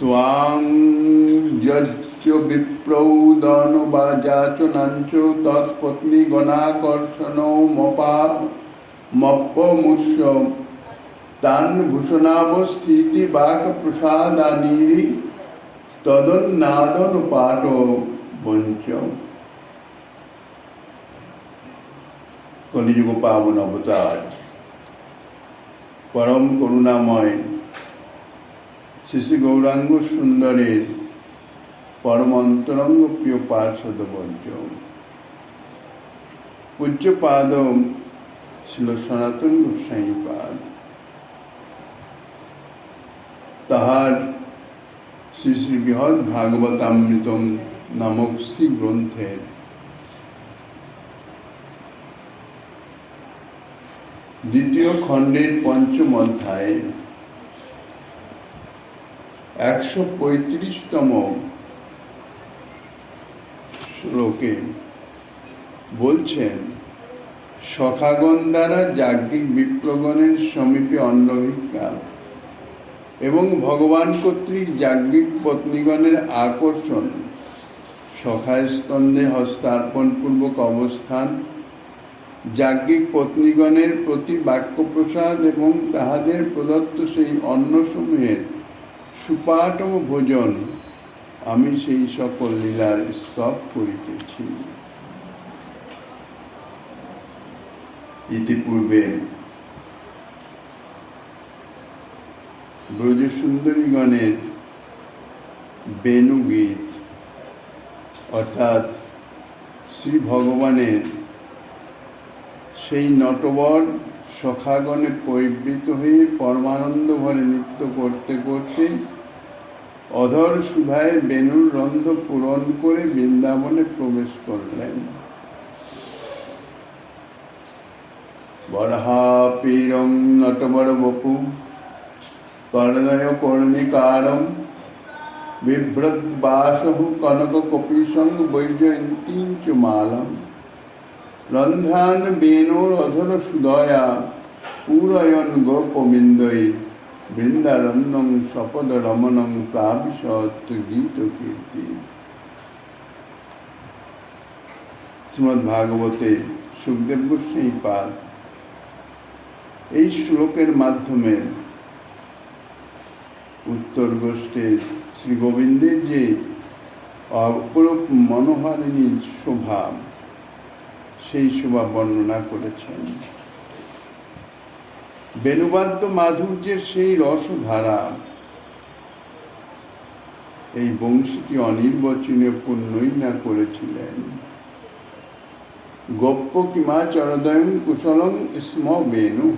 ত্বাং যজ্ঞ বিপ্রৌ দানবাজাচনাঞ্চ তৎপত্নীগণাকর্ষণৌ মপ্পমুষ্য তান ভূষণাবস্থিতি বাক প্রসাদানিরি তদন্নাদনুপাট বঞ্চ। কলিযুগ পাবন অবতার পরম করুণাময় শ্রী শ্রী গৌরাঙ্গ সুন্দরের পরম অন্তরঙ্গ প্রিয় পার্ষদ বর্জ পূজ্যপাদ ছিল সনাতন গোস্বামীপাদ, তাহার শ্রী শ্রী বৃহৎ ভাগবতামৃতম নামক শ্রী গ্রন্থের দ্বিতীয় খণ্ডের পঞ্চম অধ্যায়ে 135তম শ্লোকে বলছেন, সখাগণ দ্বারা যাজ্ঞিক বিপ্রগণের সমীপে অন্নভিক্ষা এবং ভগবান কর্তৃক যাজ্ঞিক পত্নীগণের আকর্ষণ, সখায় স্কন্ধে হস্তার্পণ পূর্বক অবস্থান, যাজ্ঞিক পত্নীগণের প্রতি বাক্যপ্রসাদ এবং তাহাদের প্রদত্ত সেই অন্নসমূহের সুপাটম ভোজন, আমি সেই সকল লীলার স্তব করিতেছি। ইতিপূর্বে ব্রজসুন্দরীগণের বেণুগীত অর্থাৎ শ্রী ভগবানের সেই নটবর সখাগণে পরিবৃত হয়ে পরমানন্দ ভরে নৃত্য করতে করতে অধর সুধায় বেণুর রন্ধ্র পূরণ করে বৃন্দাবনে প্রবেশ করলেন। বরহাপীরং নটবর বপু কর্ণয় কর্ণিকারম বিভ্রদ্বাসহু কনক কপিসং বৈজয়ন্তীঞ্চ মালম রন্ধ্রান বেণুর অধর সুদয়া পূরয়ন গোপবিন্দৈ বৃন্দারণ্যং সপদ রমণং প্রাবিশত গীত কীর্তি। শ্রীমদ্ ভাগবতে সুখদেব গোস্বামীপাদ এই শ্লোকের মাধ্যমে উত্তর গোষ্ঠীর শ্রী গোবিন্দের যে অপরূপ মনোহারিণী শোভা, সেই শোভা বর্ণনা করেছেন। বেণুবাদ্য মাধুর্যের সেই রসধারা এই বংশীকে অনির্বচনীয় পূর্ণই না করেছিলেন। গোপ্য কিমা চরদয়ং কুশলং স্ম বেণু।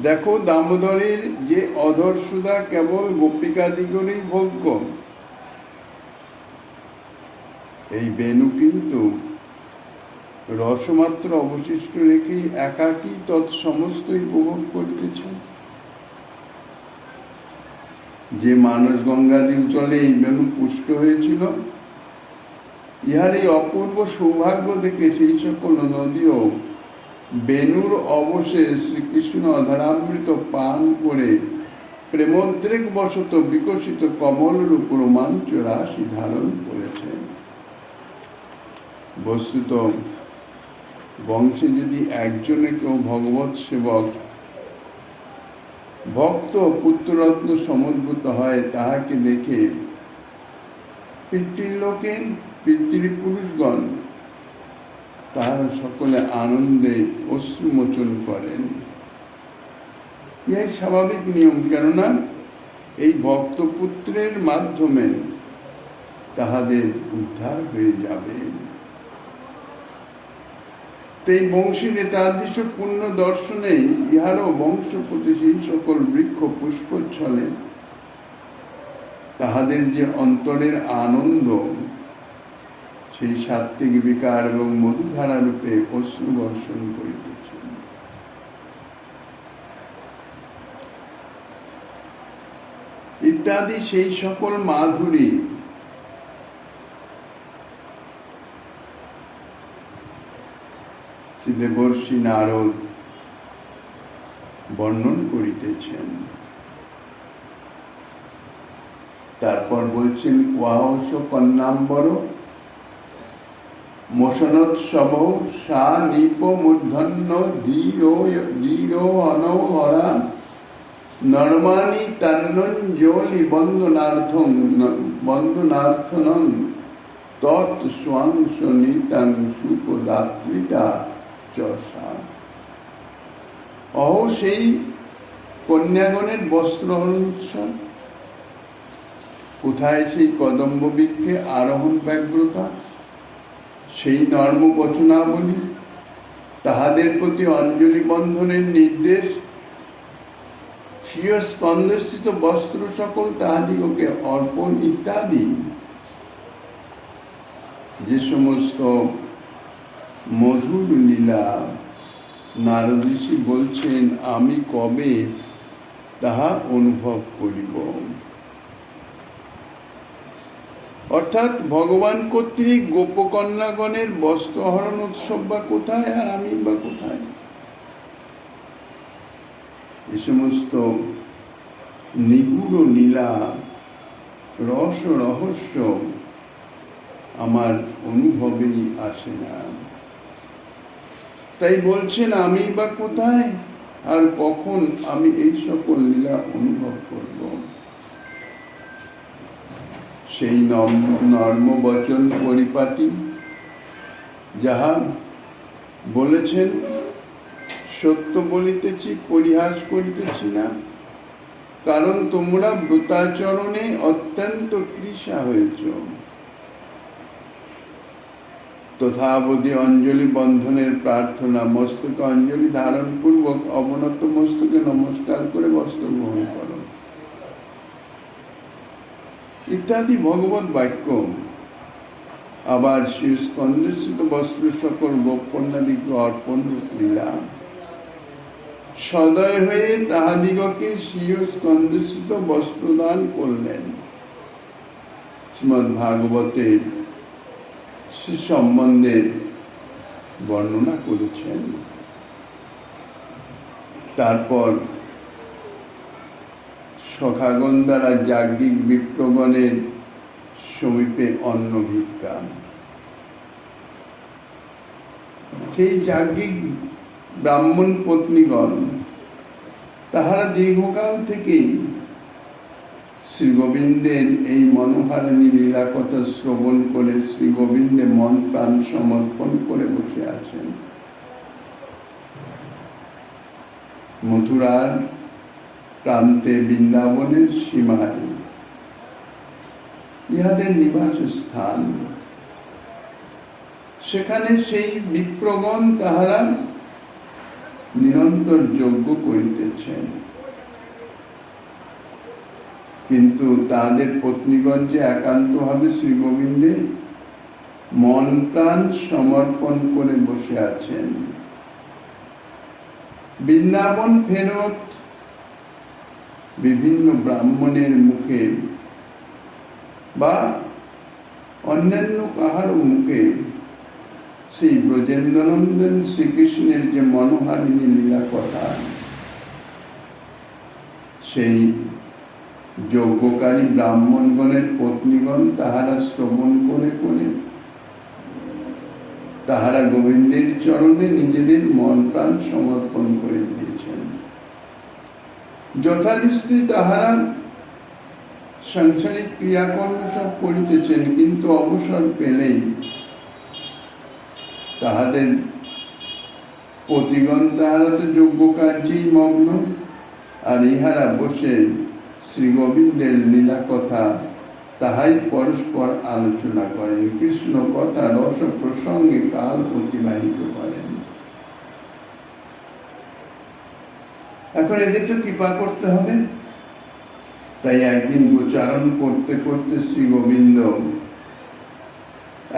দেখো, দামোদরের যে অধর সুধা কেবল গোপিকাদিগণেই ভোগ্য, এই বেণু কিন্তু রসমাত্র অবশিষ্ট রেখেই একাকী তৎসমস্তই উপভোগ করিতেছে। যে মানস গঙ্গাদি জলে এই বেণু পুষ্ট হয়েছিল, ইহার এই অপূর্ব সৌভাগ্য দেখে সেই সকল নদীও বেণুর অবশেষ শ্রীকৃষ্ণ অধরামৃত পান করে প্রেমোদ্রেক বশত বিকশিত কমল রূপ রোমাঞ্চ রাশি ধারণ করেছে। বস্তুত বংশে যদি একজনে কেউ ভগবৎ সেবক ভক্ত পুত্ররত্ন সমুদ্ভূত হয়, তাহাকে দেখে পিতৃলোকে পিতৃপুরুষগণ তাহারা সকলে আনন্দে অশ্রুমোচন করেন। ইহাই স্বাভাবিক নিয়ম, কেননা এই ভক্তপুত্রের মাধ্যমে তাহাদের উদ্ধার হয়ে যাবে। এই বংশীর তাদৃশ্য পূর্ণ দর্শনে ইহারও বংশপতি সেই সকল বৃক্ষ পুষ্পচ্ছলে তাহাদের যে অন্তরের আনন্দ, সেই সাত্ত্বিক বিকার এবং মধুধারা রূপে অশ্রু বর্ষণ করিতেছেন। ইত্যাদি সেই সকল মাধুরী দেবর্ষি নারদ বর্ণন করিতেছেন। তারপর বলছেন ওয়াহস কন্যাম্বর মোশনোৎসব সা নিপ মূর্ধন্য ধীর অনহরা নর্মাণি তান্নঞ্জলি বন্দনার্থনং তৎ স্বাংশ নিতাং সুপদাত্রিতা চষা। অহ সেই কন্যাগণের বস্ত্রহরণ উৎসব। কোথায় সেই কদম্ব বৃক্ষে আরোহণ ব্যগ্রতা, সেই নর্মবচনাবলী, তাহাদের প্রতি অঞ্জলি বন্ধনের নির্দেশ, স্বীয় স্কন্ধস্থিত বস্ত্র সকল তাহাদিগকে অর্পণ ইত্যাদি যে সমস্ত মধুর লীলা নারদ ঋষি বলছেন আমি কবে তাহা অনুভব করিব। অর্থাৎ ভগবান কর্তৃক গোপকন্যাগণের বস্ত্রহরণ উৎসব বা কোথায়, আর আমি বা কোথায়? এ সমস্ত নিগুড় লীলা রস রহস্য আমার অনুভবেই আসে না। তাই বলছেন আমি বা কোথায় আর কখন আমি এই সকল লীলা অনুভব করব? সেই নর্মবচন পরিপাটি যাহা বলেছেন, সত্য বলিতেছি পরিহাস করিতেছি না, কারণ তোমরা ব্রতাচরণে অত্যন্ত কৃষা হয়েছ। তথাবধি অঞ্জলি বন্ধনের প্রার্থনা, মস্তকে অঞ্জলি ধারণ পূর্বক অবনত মস্তকে নমস্কার করে বস্ত্র গ্রহণ করো ইত্যাদি ভগবত বাক্য। আবার শ্রী স্কন্ধস্থিত বস্ত্র সকল গোপকন্যাদিকে অর্পণ লীলা। সদয় হয়ে তাহাদিগকে স্বীয় স্কন্ধস্থিত বস্ত্রদান করলেন। শ্রীমদ্ ভাগবতের শ্রী সম্বন্ধে বর্ণনা করেছেন। তারপর সখাগণ দ্বারা যাজ্ঞিক বিপ্রগণের সমীপে অন্ন ভিক্ষা। সেই যাজ্ঞিক ব্রাহ্মণ পত্নীগণ তাহারা দীর্ঘকাল থেকেই শ্রী গোবিন্দের এই মনোহারিণী লীলা কথা শ্রবণ করে শ্রী গোবিন্দে মন প্রাণ সমর্পণ করে বসে আছেন। মথুরার প্রান্তে বৃন্দাবনের সীমায় ইহাদের নিবাস স্থান। সেখানে সেই বিপ্রগণ তাহারা নিরন্তর যজ্ঞ করিতেছেন, কিন্তু তাদের পত্নীগণ যে একান্তভাবে শ্রী গোবিন্দে মন প্রাণ সমর্পণ করে বসে আছেন। বৃন্দাবন ফেরত বিভিন্ন ব্রাহ্মণের মুখে বা অন্যান্য কাহারও মুখে সেই ব্রজেন্দ্রনন্দন শ্রীকৃষ্ণের যে মনোহারিণী লীলা কথা, সেই যজ্ঞকারী ব্রাহ্মণগণের পত্নীগণ তাহারা শ্রবণ করে করে তাহারা গোবিন্দের চরণে নিজেদের মন প্রাণ সমর্পণ করে দিয়েছেন। যথারীতি তাহারা সাংসারিক ক্রিয়াকর্ম সব করিতেছেন, কিন্তু অবসর পেলেই তাহাদের পতিগণ তাহারা তো যজ্ঞ কার্যেই মগ্ন, আর ইহারা বসে শ্রী গোবিন্দের লীলা কথা তাহাই পরস্পর আলোচনা করেন, কৃষ্ণ কথা রস প্রসঙ্গে কাল অতিবাহিত করেন। এখন এদের তো কৃপা করতে হবে। তাই একদিন গোচারণ করতে করতে শ্রী গোবিন্দ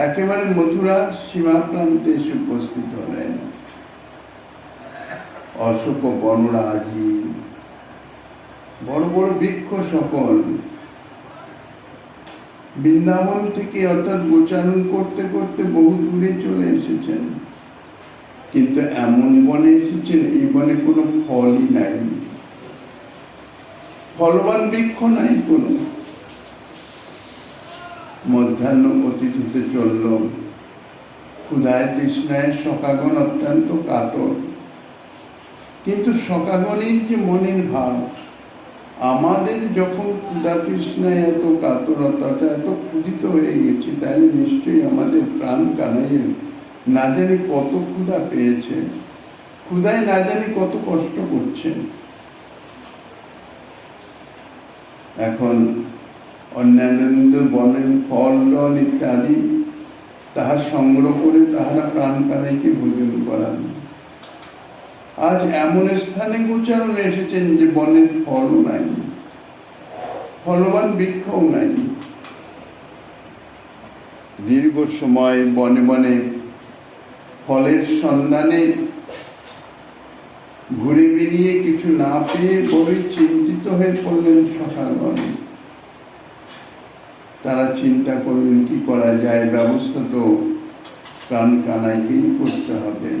একেবারে মথুরার সীমা প্রান্তে এসে উপস্থিত হলেন। অশোক বনরাজি, বড় বড় বৃক্ষ সকল বৃন্দাবন থেকে অর্থাৎ গোচারণ করতে করতে বহু দূরে চলে এসেছেন, কিন্তু এমন বনে এসেছেন এই বনে কোনো ফলই নাই, ফলবান বৃক্ষ নাই কোনো। মধ্যাহ্ন অতীত হতে চলল। ক্ষুধায় তৃষ্ণায় সখাগণ অত্যন্ত কাতর। কিন্তু সখাগণের যে মনের ভাব, আমাদের যখন ক্ষুধা তৃষ্ণায় এত কাতরতাটা, এত ক্ষুধিত হয়ে গেছি, তাহলে নিশ্চয়ই আমাদের প্রাণ কানাইয়ের না জানি কত ক্ষুধা পেয়েছে, ক্ষুধায় না জানি কত কষ্ট করছে। এখন অন্যান্য বনের ফল টল ইত্যাদি তাহা সংগ্রহ করে তাহারা প্রাণ কানাইকে ভোজন করান। আজ এমন স্থানে গোচারণে এসেছেন যে বনের ফলও নাই, ফলবান বৃক্ষও নাই। দীর্ঘ সময় বনে বনে ফলের সন্ধানে ঘুরে বেরিয়ে কিছু না পেয়ে বড়ই চিন্তিত হয়ে পড়লেন সখাগণ। তারা চিন্তা করলেন কি করা যায়, ব্যবস্থা তো প্রাণ কানাইকেই করতে হবে।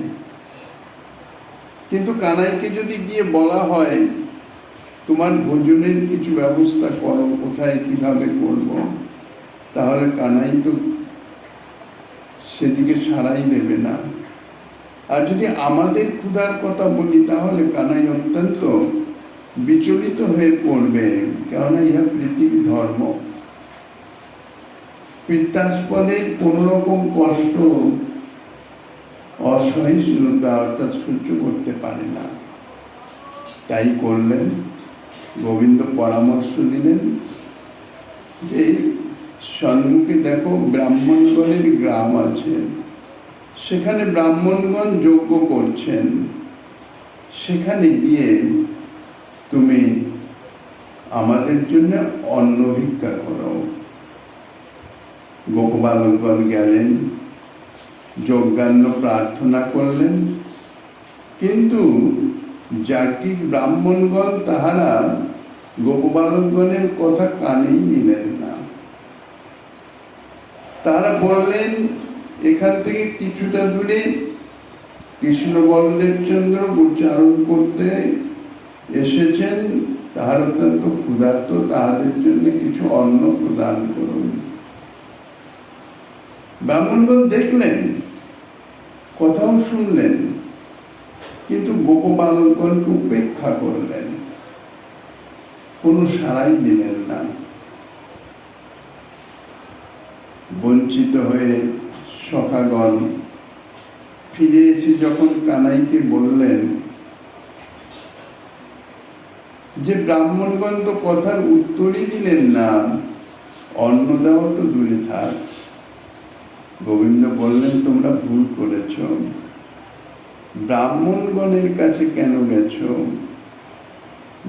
কিন্তু কানাইকে যদি গিয়ে বলা হয় তোমার ভোজনের কিছু ব্যবস্থা করো, কোথায় কিভাবে করব, তাহলে কানাই তো সেদিকে সাড়াই দেবে না। আর যদি আমাদের ক্ষুধার কথা বলি তাহলে কানাই অত্যন্ত বিচলিত হয়ে পড়বে, কেননা ইহা পৃথিবী ধর্ম। পিত্তাস্পদের কোন রকম কষ্ট অসহিষ্ণুতা অর্থাৎ সহ্য করতে পারে না। তাই করলেন, গোবিন্দ পরামর্শ দিলেন যে সম্মুখে দেখো ব্রাহ্মণগণের গ্রাম আছে, সেখানে ব্রাহ্মণগণ যজ্ঞ করছেন, সেখানে গিয়ে তুমি আমাদের জন্য অন্ন ভিক্ষা করো। গোপবালকগণ গেলেন, যজ্ঞান্ন প্রার্থনা করলেন, কিন্তু যাজ্ঞিক ব্রাহ্মণগণ তাহারা গোপবালকগণের কথা কানেই নিলেন না। তারা বললেন এখান থেকে কিছুটা দূরে কৃষ্ণ বলদেব চন্দ্র উচ্চারণ করতে এসেছেন, তাহার অত্যন্ত ক্ষুধার্ত, তাহাদের জন্য কিছু অন্ন প্রদান করুন। ব্রাহ্মণগণ দেখলেন, কথাও শুনলেন, কিন্তু গোপবালকগণকে উপেক্ষা করলেন, কোনো সাড়াই দিলেন না। বঞ্চিত হয়ে সখাগণ ফিরে এসে যখন কানাইকে বললেন যে ব্রাহ্মণগণ তো কথার উত্তরই দিলেন না, অন্ন দেওয়া তো দূরে থাক। গোবিন্দ বললেন তোমরা ভুল করেছ, ব্রাহ্মণগণের কাছে কেন গেছ?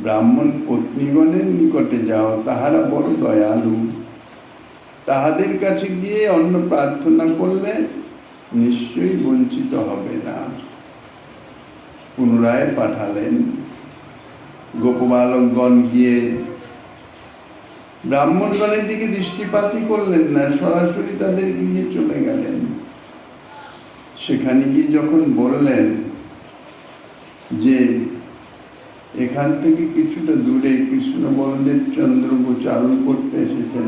ব্রাহ্মণ পত্নীগণের নিকটে যাও, তাহারা বড় দয়ালু, তাহাদের কাছে গিয়ে অন্ন প্রার্থনা করলে নিশ্চয়ই বঞ্চিত হবে না। পুনরায় পাঠালেন। গোপবালকগণ গিয়ে ব্রাহ্মণগণের দিকে দৃষ্টিপাতই করলেন না, সরাসরি তাদের গিয়ে চলে গেলেন। সেখানে গিয়ে যখন বললেন যে এখান থেকে কিছুটা দূরে কৃষ্ণ বলদেব চন্দ্র গোচারণ করতে এসেছেন,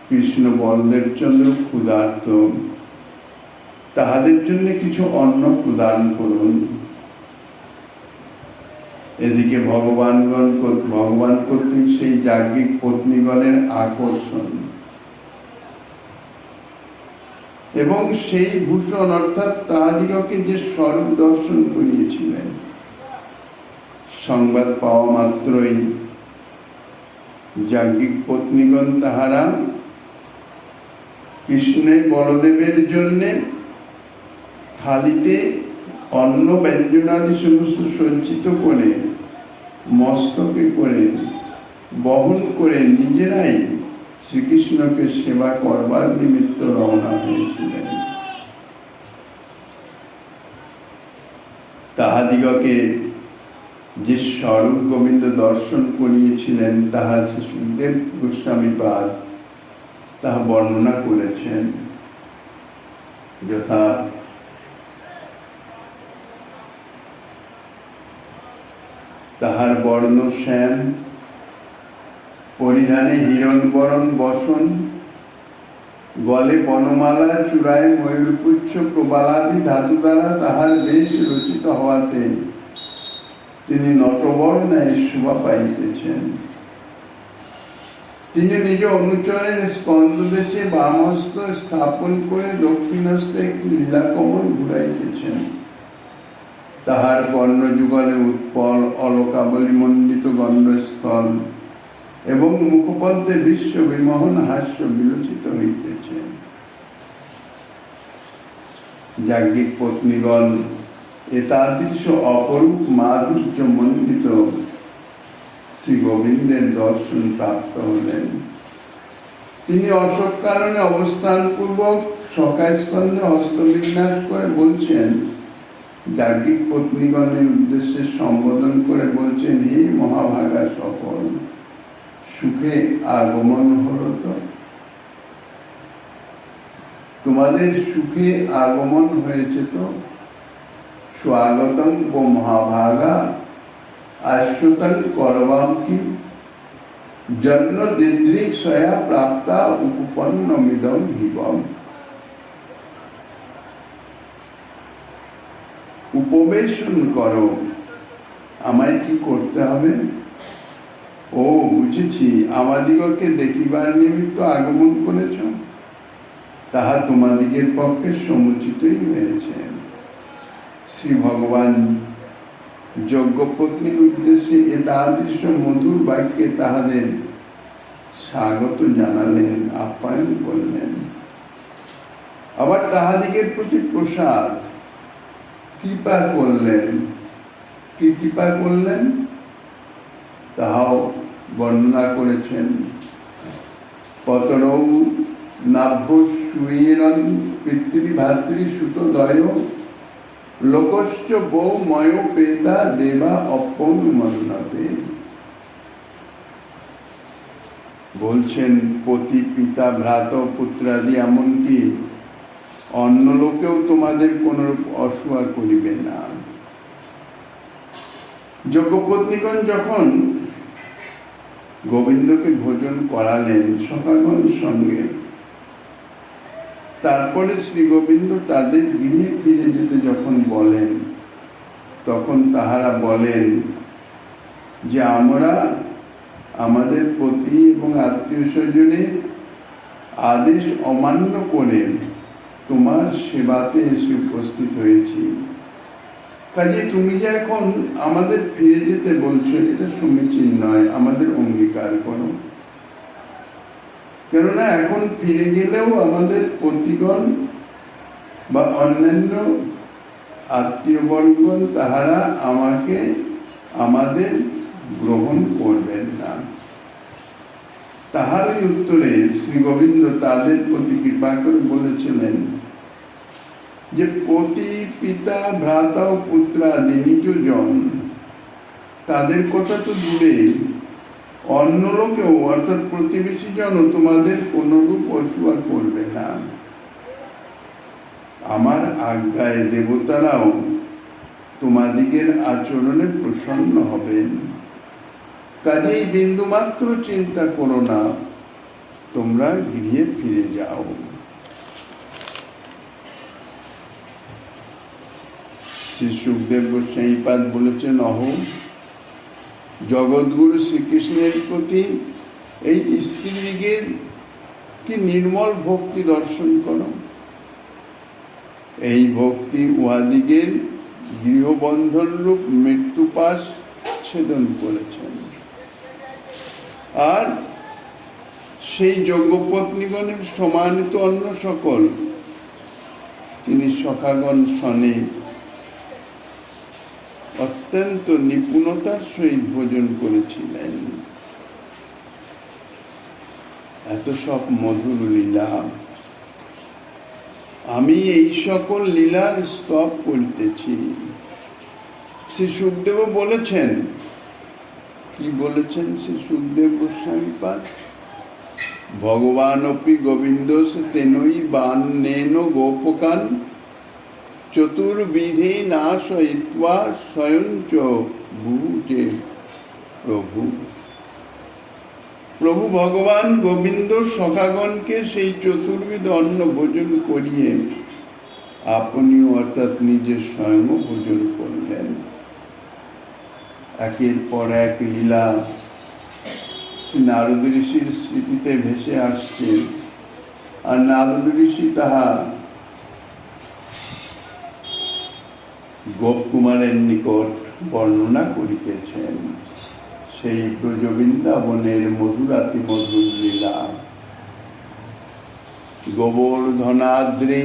কৃষ্ণ বলদেব চন্দ্র ক্ষুধার্ত, তাহাদের জন্য কিছু অন্ন প্রদান করুন। এদিকে ভগবান কর্তৃক সেই যাজ্ঞিক পত্নীগণের আকর্ষণ এবং সেই ভূষণ অর্থাৎ তাহাদিগকে যে স্বরূপ দর্শন করিয়েছিলেন, সংবাদ পাওয়া মাত্রই যাজ্ঞিক পত্নীগণ তাহারা কৃষ্ণের বলদেবের জন্য থালিতে অন্ন ব্যঞ্জনাদি সমস্ত সজ্জিত করে মস্তকে করে বহন করে নিজেরাই শ্রীকৃষ্ণকে সেবা করবার নিমিত্ত রওনা হয়েছিলেন। তাহাদিগকে যে স্বরূপ গোবিন্দ দর্শন করিয়েছিলেন তাহা শ্রী সুখদেব গোস্বামীপাদ তাহা বর্ণনা করেছেন। যথা তাহার বর্ণ শ্যাম, পরিধানে হিরণবরণ বসন, গলে বনমালা, চূড়ায় ময়ূরপুচ্ছ প্রবালাদি ধাতু দ্বারা তাহার বেশ রচিত হওয়াতে তিনি নটবর্ণায় শোভা পাইতেছেন। তিনি নিজ অনুচরের স্কন্দ দেশে বাম হস্ত স্থাপন করে দক্ষিণ হস্তে একটি লীলাকমল ঘুরাইতেছেন। তাহার বর্ণযুগলে উৎপল অলকাবলী মণ্ডিত গণ্ডস্থল এবং মুখপদ্মে বিশ্ব বিমোহন হাস্য বিরচিত হইতেছে। যাজ্ঞিক পত্নীগণ এতাদৃশ অপরূপ মাধুর্য মণ্ডিত শ্রী গোবিন্দের দর্শন প্রাপ্ত হলেন। তিনি অশোক কারণে অবস্থান পূর্বক সকাস্কন্ধে হস্তবিন্যাস করে বলছেন, যাজ্ঞিক পত্নীগণের উদ্দেশ্যে সম্বোধন করে বলছেন, হে মহাভাগা সকল, সুখে আগমন হলো তো? তোমাদের সুখে আগমন হয়েছে তো? স্বাগতম ও মহাভাগা আশ্রুতং করবাম কি জন্ম দিদৃক সয়া প্রাপ্তা উপপন্নমিদং হিবম। উপবেশন করো। আমায় কি করতে হবে? ও বুঝেছি, আমাদিগকে দেখিবার নিমিত্ত আগমন করেছ। তাহা তোমাদিগের পক্ষে সমুচিতই হয়েছে। শ্রী ভগবান যজ্ঞপত্নীর উদ্দেশ্যে এতাদৃশ মধুর বাক্যে তাহাদের স্বাগত জানালেন, আপ্যায়ন করলেন। আবার তাহাদিগের প্রতি প্রসাদ কৃপা করলেন। কি কৃপা করলেন তাহাও বর্ণনা করেছেন। পতরৌ নাভ্য সুয়েরন পিতৃভাতৃ সুতোদয় লোকশ্চ বৌ ময় পেতা দেবা অপনুমন্নতে। বলছেন, পতি পিতা ভ্রাত পুত্রাদি এমনকি অন্য লোকেও তোমাদের কোনরূপ অসুয়া করিবে না। যজ্ঞপত্নীগণ যখন গোবিন্দকে ভোজন করালেন সখাগণ সঙ্গে, তারপরে শ্রী গোবিন্দ তাদের গৃহে ফিরে যেতে যখন বলেন, তখন তাহারা বলেন যে আমরা আমাদের পতি এবং আত্মীয় স্বজনের আদেশ অমান্য করে তোমার সেবাতে এসে উপস্থিত হয়েছি। কাজে তুমি যে এখন আমাদের ফিরে যেতে বলছো, এটা সমীচীন নয়, আমাদের অঙ্গীকার করো। কেননা এখন ফিরে গেলেও আমাদের পতিগণ বা অন্যান্য আত্মীয়বর্গণ তাহারা আমাদের গ্রহণ করবেন না। তাহারই উত্তরে শ্রী গোবিন্দ তাদের প্রতি কৃপা করে বলেছিলেন যে পতি পিতা ভ্রাতা ও পুত্রাদি নিজজন, তাদের কথা তো দূরে, অন্য লোকেও অর্থাৎ প্রতিবেশী জন তোমাদের কোনরূপ অসুয়া করবে না। আমার আজ্ঞায় দেবতারাও তোমাদিগের আচরণে প্রসন্ন হবেন। কাজেই বিন্দুমাত্র চিন্তা করো না, তোমরা গৃহে ফিরে যাও। শ্রী সুখদেব গোস্বামীপাদ বলেছেন, অহো জগৎগুরু শ্রীকৃষ্ণের প্রতি এই স্ত্রীদিগের কি নির্মল ভক্তি দর্শন করো। এই ভক্তি উহাদিগের গৃহবন্ধন রূপ মৃত্যুপাশ ছেদন করেছেন। আর সেই যজ্ঞপত্নীগণের সমানিত অন্য সকল তিনি সখাগণ শনে অত্যন্ত নিপুণতার সহিত ভোজন করেছিলেন। এত সব মধুর লীলা, আমি এই সকল লীলার স্তব করিতেছি। শ্রী সুখদেব বলেছেন, কি বলেছেন শ্রী সুখদেব গোস্বামীপাদ? ভগবান অপি গোবিন্দ তেনই বান্নেন গোপকান চতুর্বিধে নাশয়িত্বা স্বয়ং চ ভুজে প্রভু। প্রভু ভগবান গোবিন্দ সখাগণকে সেই চতুর্বিধ অন্ন ভোজন করিয়ে আপনিও অর্থাৎ নিজের স্বয়ং ভোজন করলেন। একের পর এক লীলা শ্রী নারদ ঋষির স্মৃতিতে ভেসে আসছে, আর নারদ ঋষি তাহা গোপকুমারের নিকট বর্ণনা করিতেছেন। সেই ব্রজবৃন্দাবনের মধুরাতি মধুর লীলা। গোবর্ধনাদ্রি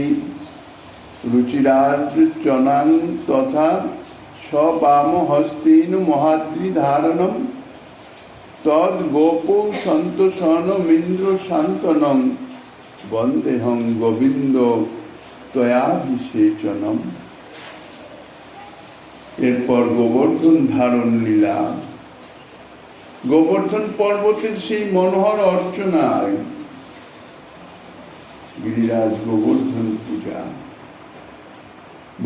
রুচিরার্চনাং তথা স্ববাম হস্তেন মহাদ্রি ধারণম তদ গোপ সন্তোষণমিন্দ্র শান্তনম বন্দেহং গোবিন্দ ত্বয়াভিষেচনম। এরপর গোবর্ধন ধারণ লীলা। গোবর্ধন পর্বতের সেই মনোহর অর্চনায় গিরিরাজ গোবর্ধন পূজা,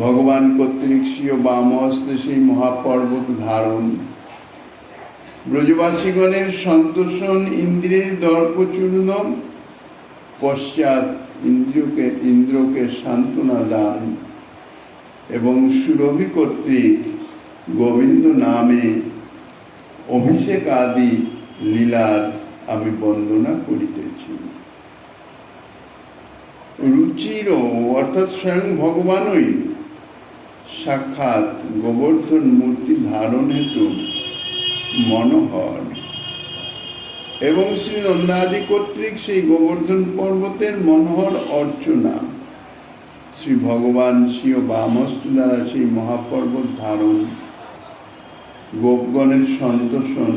ভগবান কর্তৃক স্বীয় বামহস্তে সেই মহাপর্বত ধারণ, ব্রজবাসীগণের সন্তোষণ, ইন্দ্রের দর্পচূর্ণ, পশ্চাৎ ইন্দ্রকে সান্ত্বনা দান এবং সুরভি কর্তৃক গোবিন্দ নামে অভিষেক আদি লীলার আমি বন্দনা করিতেছি। রুচির অর্থাৎ স্বয়ং ভগবানই সাক্ষাৎ গোবর্ধন মূর্তি ধারণ হেতু মনোহর এবং শ্রী নন্দাদি কর্তৃক সেই গোবর্ধন পর্বতের মনোহর অর্চনা, শ্রী ভগবান স্বীয় বামহস্ত দ্বারা সেই মহাপর্বত ধারণ, গোপগণের সন্তোষণ,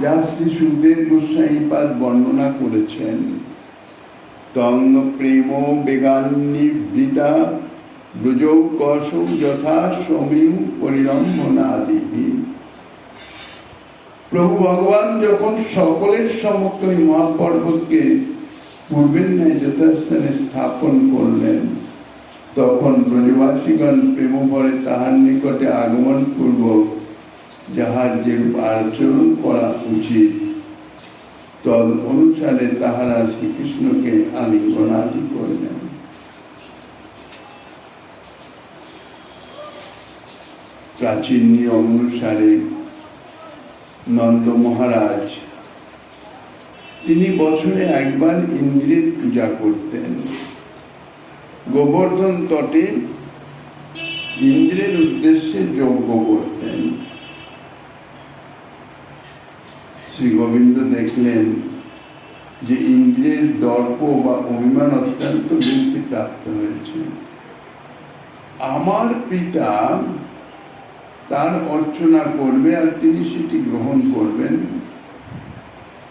যা শ্রী সুখদেব গোস্বামীপাদ বর্ণনা করেছেন। তং প্রেম বেগান্নিবৃতা ব্রজৌ কশৌ যথা সমীউ পরিরম্ভনাদিভি। প্রভু ভগবান যখন সকলের সমক্ষ এই মহাপর্বতকে পূর্বের ন্যায় যথাস্থানে স্থাপন করলেন, তখন ব্রজবাসীগণ প্রেমভরে তাহার নিকটে আগমন পূর্বক যাহার যেরূপ আচরণ করা উচিত তদ অনুসারে তাহারা শ্রীকৃষ্ণকে আলিঙ্গনাদি করলেন। প্রাচীন নিয়ম অনুসারে নন্দ মহারাজ তিনি বছরে একবার ইন্দ্রের পূজা করতেন। গোবর্ধন তটে ইন্দ্রের উদ্দেশ্যে যজ্ঞ করতেন। শ্রী গোবিন্দ দেখলেন যে ইন্দ্রের দর্প বা অভিমান অত্যন্ত বৃদ্ধি প্রাপ্ত হয়েছে। আমার পিতা তার অর্চনা করবে আর তিনি সেটি গ্রহণ করবেন,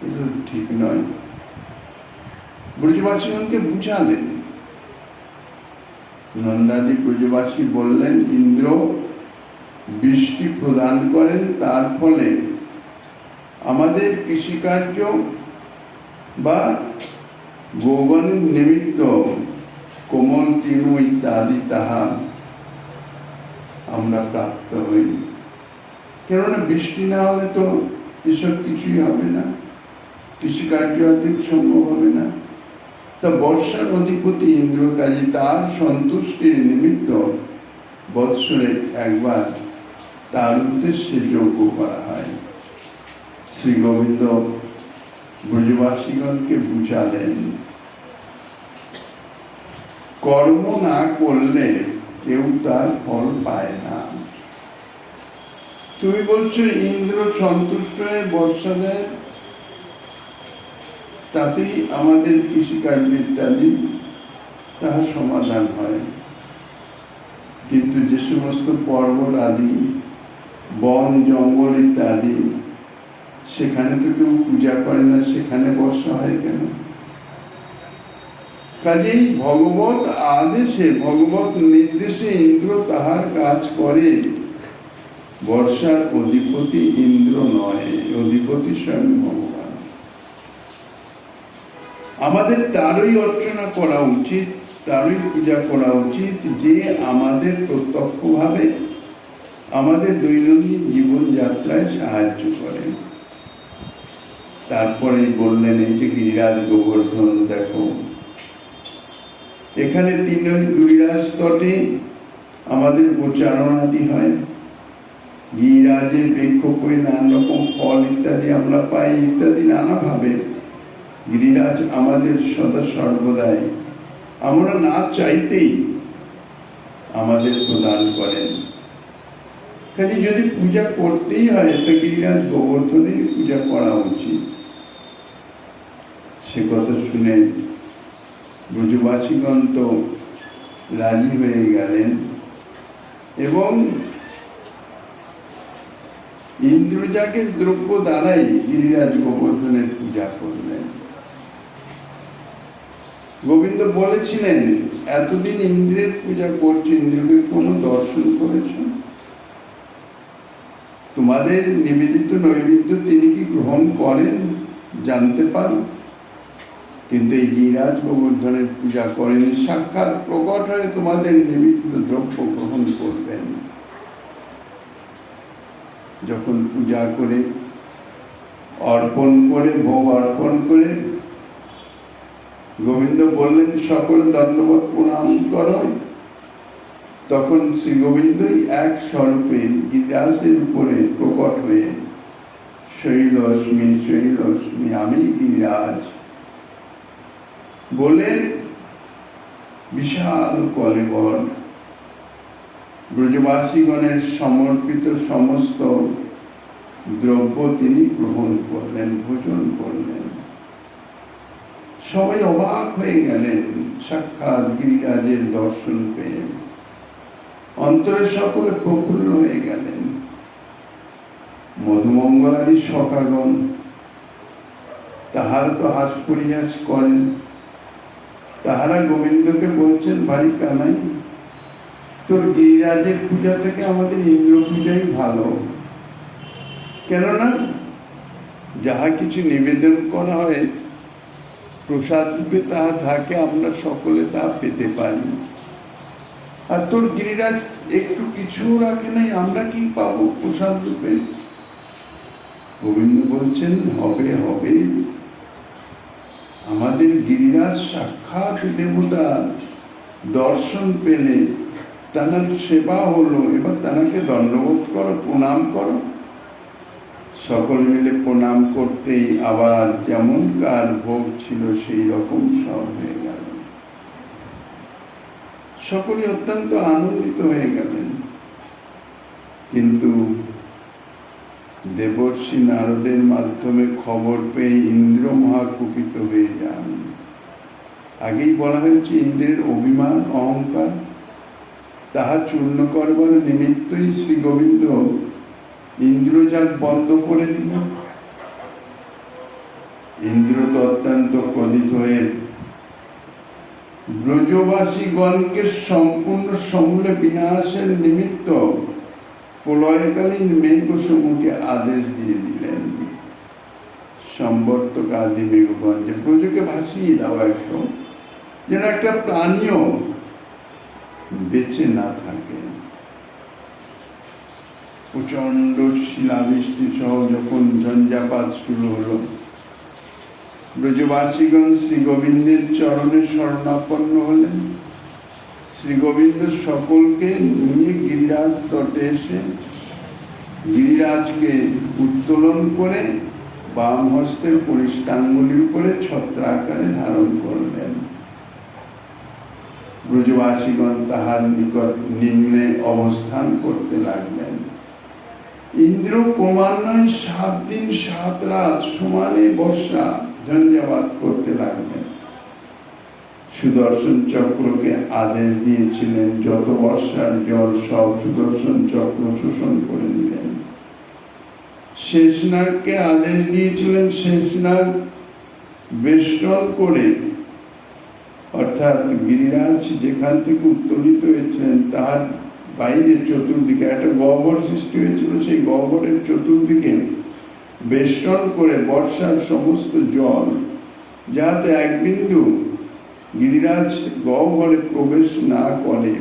এটা ঠিক নয়। ব্রজবাসীগণকে বুঝালেন। নন্দাদি ব্রজবাসী বললেন, ইন্দ্র বৃষ্টি প্রদান করেন, তার ফলে আমাদের কৃষিকার্য বা গোগণের নিমিত্ত কোমল তৃণ ইত্যাদি তাহা আমরা প্রাপ্ত হই। কেননা বৃষ্টি না হলে তো এসব কিছুই হবে না, কৃষিকার্য অধিক সম্ভব হবে না। তা বর্ষার অধিপতি ইন্দ্র, কাজে তার সন্তুষ্টির নিমিত্ত বৎসরে একবার তার উদ্দেশ্যে যজ্ঞ করা হয়। শ্রী গোবিন্দ ব্রজবাসীগণকে বুঝালেন, কর্ম না করলে কেউ তার ফল পায় না। তুমি বলছো ইন্দ্র সন্তুষ্ট হয়ে বর্ষা দেয়, তাতেই আমাদের কৃষিকার্য ইত্যাদি তাহার সমাধান হয়। কিন্তু যে সমস্ত পর্বত আদি, বন জঙ্গল ইত্যাদি, সেখানে তো কেউ পূজা করে না, সেখানে বর্ষা হয় কেন? কাজেই ভগবত আদেশে, ভগবত নির্দেশে ইন্দ্র তাহার কাজ করে। বর্ষার অধিপতি ইন্দ্র নয়, অধিপতি স্বয়ং ভগবান। আমাদের তারই অর্চনা করা উচিত, তারই পূজা করা উচিত, যে আমাদের প্রত্যক্ষভাবে আমাদের দৈনন্দিন জীবনযাত্রায় সাহায্য করে। তারপরে বললেন, এই যে গিরিরাজ গোবর্ধন দেখো, এখানে তিন গিরিরাজ তটে আমাদের গোচারণাদি হয়, গিরিরাজের বৃক্ষ করে নানা রকম ফল ইত্যাদি আমরা পাই, ইত্যাদি নানাভাবে গিরিরাজ আমাদের সদা সর্বদাই আমরা না চাইতেই আমাদের প্রদান করেন। কাজে যদি পূজা করতেই হয় তো গিরিরাজ গোবর্ধনের পূজা করা উচিত। সে কথা শুনে ব্রজবাসীগণ তো রাজি হয়ে গেলেন এবং ইন্দ্রযাগের দ্রব্য দ্বারাই গিরিরাজ গোবর্ধনের পূজা করলেন। গোবিন্দ বলেছিলেন, এতদিন ইন্দ্রের পূজা করছো, ইন্দ্রকে কোনো দর্শন করেছ? তোমাদের নিবেদিত নৈবেদ্য তিনি কি গ্রহণ করেন জানতে পারো? কিন্তু এই গিরিরাজ গোবর্ধনের পূজা করেন, সাক্ষাৎ প্রকট হয়ে তোমাদের নিবেদিত দ্রব্য গ্রহণ করবেন। যখন পূজা করে অর্পণ করে ভোগ অর্পণ করে গোবিন্দ বললেন, সকল দণ্ডবত প্রণাম করো। তখন শ্রী গোবিন্দই এক স্বরূপে গিরিরাজের উপরে প্রকট হয়ে, শৈলস্মি শৈলস্মি আমি গিরিরাজ বলে বিশাল কলেবর ব্রজবাসীগণের সমর্পিত সমস্ত দ্রব্য তিনি গ্রহণ করলেন, ভোজন করলেন। সবাই অবাক হয়ে গেলেন সাক্ষাৎ গিরিরাজের দর্শন পেয়ে, অন্তরে সকলে প্রফুল্ল হয়ে গেলেন। মধুমঙ্গলাদি সখাগণ তাহারা তো হাস পরিহাস করেন, তাহারা গোবিন্দকে বলছেন, ভাই কানাই, তোর গিরিরাজের পূজা থেকে আমাদের ইন্দ্র পূজাই ভালো, কেননা যাহা কিছু নিবেদন করা হয় প্রসাদ রূপে তাহা থাকে, আমরা সকলে তা পেতে পারি। আর তোর গিরিরাজ একটু কিছু রাখে নাই, আমরা কি পাবো প্রসাদ রূপে? গোবিন্দ বলছেন, হবে হবে, আমাদের গিরিরাজ সাক্ষাৎ দেবতা দর্শন পেলে তার সেবা হলো, এবার তাকে দণ্ডবোধ করো, প্রণাম করো। সকলে মিলে প্রণাম করতেই আবার যেমন কার ভোগ ছিল সেই রকম সব হয়ে গেল। সকলে অত্যন্ত আনন্দিত হয়ে গেলেন। কিন্তু দেবর্ষি নারদের মাধ্যমে খবর পেয়ে ইন্দ্র মহাকুপিত হয়ে যান। আগেই বলা হয়েছে, ইন্দ্রের অভিমান অহংকার তাহা চূর্ণ করবার নিমিত্তই শ্রী গোবিন্দ ইন্দ্রজাগ বন্ধ করে দিল। ইন্দ্র তো অত্যন্ত ক্রোধিত হয়ে ব্রজবাসীগণকে সম্পূর্ণ সমূলে বিনাশের নিমিত্ত প্রলয়কালীন মেঘসমূহকে আদেশ দিয়ে দিলেন, সম্বর্তক আদি মেঘগঞ্জে ব্রজকে ভাসিয়ে দেওয়া, একশো যেন একটা প্রাণীও বেঁচে না থাকে। প্রচন্ড শিলাবৃষ্টি সহ যখন ঝঞ্ঝাপাত শুরু হলো, ব্রজবাসীগণ শ্রী গোবিন্দের চরণে শরণাপন্ন হলেন। শ্রী গোবিন্দ সকলকে নিয়ে গিরিরাজ তটে এসে গিরিরাজকে উত্তোলন করে বাম হস্তের পরিষ্টাঙ্গুলির উপরে ছত্রাকারে ধারণ করলেন। ব্রজবাসীগণ তাহার নিকট নিম্নে অবস্থান করতে লাগলেন। ইন্দ্র ক্রমান্বয়ে 7 দিন 7 রাত সমানে বর্ষা ঝঞ্ঝাবাত করতে লাগলেন। সুদর্শন চক্রকে আদেশ দিয়েছিলেন, যত বর্ষার জল সব সুদর্শন চক্র শোষণ করে নিলেন। শেষনাগকে আদেশ দিয়েছিলেন, শেষনাগ বেষ্টন করে, অর্থাৎ গিরিরাজ যেখান থেকে উত্তোলিত হয়েছিলেন তার বাইরে চতুর্দিকে একটা গহ্বর সৃষ্টি হয়েছিল, সেই গহ্বরের চতুর্দিকে বেষ্টন করে বর্ষার সমস্ত জল যাতে এক বিন্দু গিরিরাজ গহ্বরে প্রবেশ না করে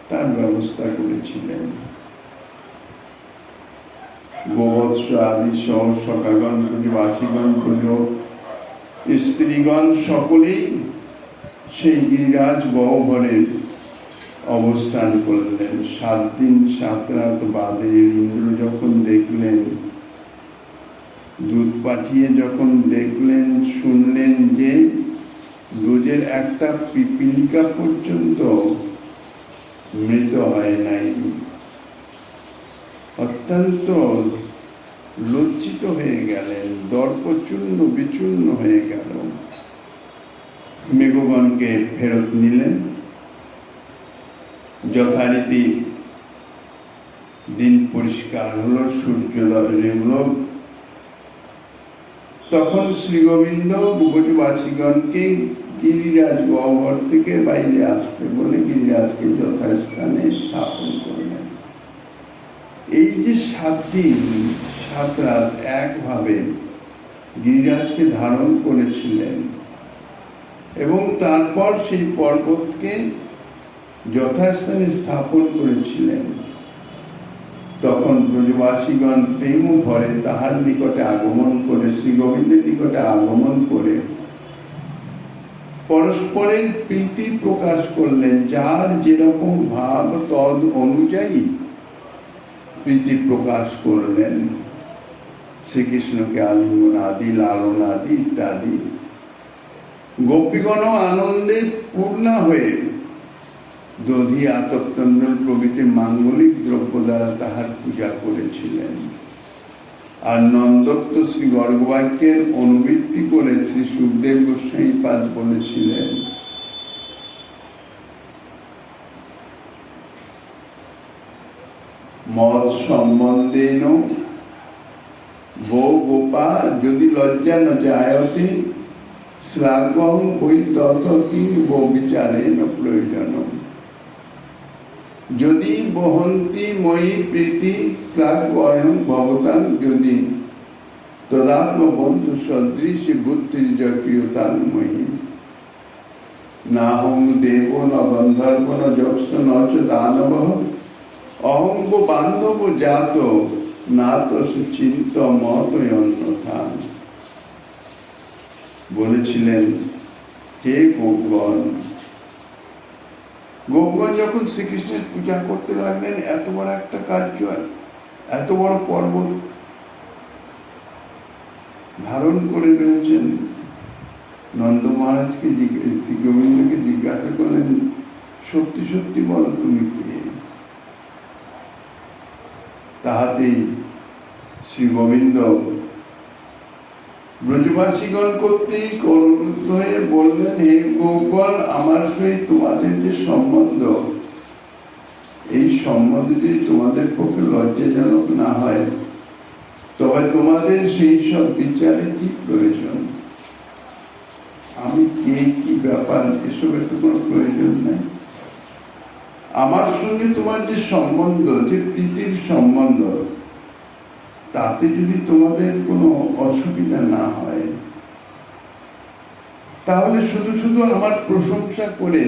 তার ব্যবস্থা করেছিলেন। গোবৎস আদি সহ সখাগণ বাসীগণ স্ত্রীগণ সকলেই সেই গিরিরাজ গহ্বরে অবস্থান করলেন। 7 দিন 7 রাত বাদে ইন্দ্র যখন দেখলেন, দূত পাঠিয়ে যখন দেখলেন, শুনলেন যে রোজের একটা পিপীলিকা পর্যন্ত মৃত হয় নাই, অত্যন্ত লজ্জিত হয়ে গেলেন, দর্প চূর্ণ বিচূর্ণ হয়ে গেল। মেঘগণকে ফেরত নিলেন। যথারীতি দিন পরিষ্কার হলো, সূর্যোদয় হলো। তখন শ্রী গোবিন্দ ব্রজবাসীগণকে গিরিরাজ গহ্বর থেকে বাইরে আসতে বলে গিরিরাজকে যথাস্থানে স্থাপন করলেন। এই যে 7 দিন 7 রাত একভাবে গিরিরাজকে ধারণ করেছিলেন এবং তারপর সেই পর্বতকে যথাস্থানে স্থাপন করেছিলেন, তখন ব্রজবাসীগণ প্রেম ভরে তাহার নিকটে আগমন করে, শ্রী গোবিন্দের নিকটে আগমন করে পরস্পরের প্রীতি প্রকাশ করলেন। যার যেরকম ভাব তদ অনুযায়ী প্রীতি প্রকাশ করলেন। শ্রীকৃষ্ণকে আলিঙ্গন আদি, লালন আদি ইত্যাদি। গোপীগণ আনন্দে পূর্ণা হয়ে দধি আতপতন্ড প্রভৃতি মাঙ্গলিক দ্রব্য দ্বারা তাহার পূজা করেছিলেন। আর নন্দত্ত শ্রী গর্গবাক্যের অনুবৃত্তি করে শ্রী সুখদেব গোস্বামীপাদ বলেছিলেন, মদ সম্বন্ধেন বৌ গোপা যদি লজ্জা ন জায়তে শ্লাঘং বৈ তত কি বৌ বিচারেন প্রয়োজন। যদি বহন্তি মই প্রীতি শ্লাঘয়ং ভবতাং যদি তদাত্মবন্ধু সদৃশ বুদ্ধির্যক্রিয়তান্ময়ী নাহং দেব ন গন্ধর্ব ন যক্ষ ন চ দানব অহঙ্গ বান্ধব জাত না তো চিন্ত মত অন্যথা। বলেছিলেন, হে গোপগণ, গোপগণ যখন শ্রীকৃষ্ণের পূজা করতে লাগলেন, এত বড় একটা কার্য, এত বড় পর্বত ধারণ করে রয়েছেন, নন্দ মহারাজকে শ্রী গোবিন্দকে জিজ্ঞাসা করলেন, সত্যি সত্যি বলো তুমি কে? তাহাতেই শ্রী গোবিন্দ ব্রজবাসীগণ কর্তৃক অনুরুদ্ধ হয়ে বললেন, হে গোপগণ, আমার সহিত তোমাদের যে সম্বন্ধ, এই সম্বন্ধ যদি তোমাদের পক্ষে লজ্জাজনক না হয়, তবে তোমাদের সেই সব বিচারে কি প্রয়োজন? আমি কে, কি ব্যাপার, এসবের তো কোনো প্রয়োজন নাই। আমার সঙ্গে তোমার যে সম্বন্ধ, যে প্রীতির সম্বন্ধ, তাতে যদি তোমাদের কোনো অসুবিধা না হয়, তাহলে শুধু শুধু আমার প্রশংসা করে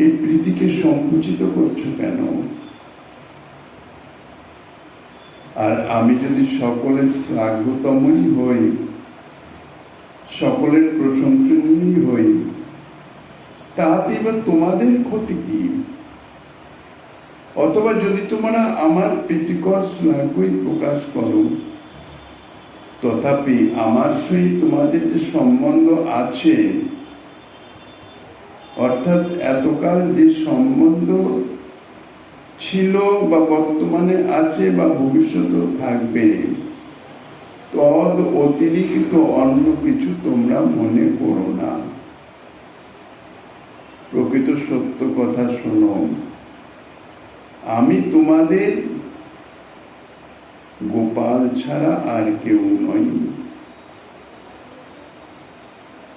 এই প্রীতিকে সংকুচিত করছো কেন? আর আমি যদি সকলের শ্লাঘ্যতমই হই, সকলের প্রশংসনীয় হই, তাতে এবার তোমাদের ক্ষতি কি? অথবা যদি তোমরা আমার প্রীতিকর শ্লাঘ্যই প্রকাশ করো, তথাপি আমার সহিত তোমাদের যে সম্বন্ধ আছে, অর্থাৎ এতকাল যে সম্বন্ধ ছিল বা বর্তমানে আছে বা ভবিষ্যতেও থাকবে, তদ অতিরিক্ত অন্য কিছু তোমরা মনে করো না। প্রকৃত সত্য কথা শোনো, আমি তোমাদের গোপাল ছাড়া আর কেউ নই।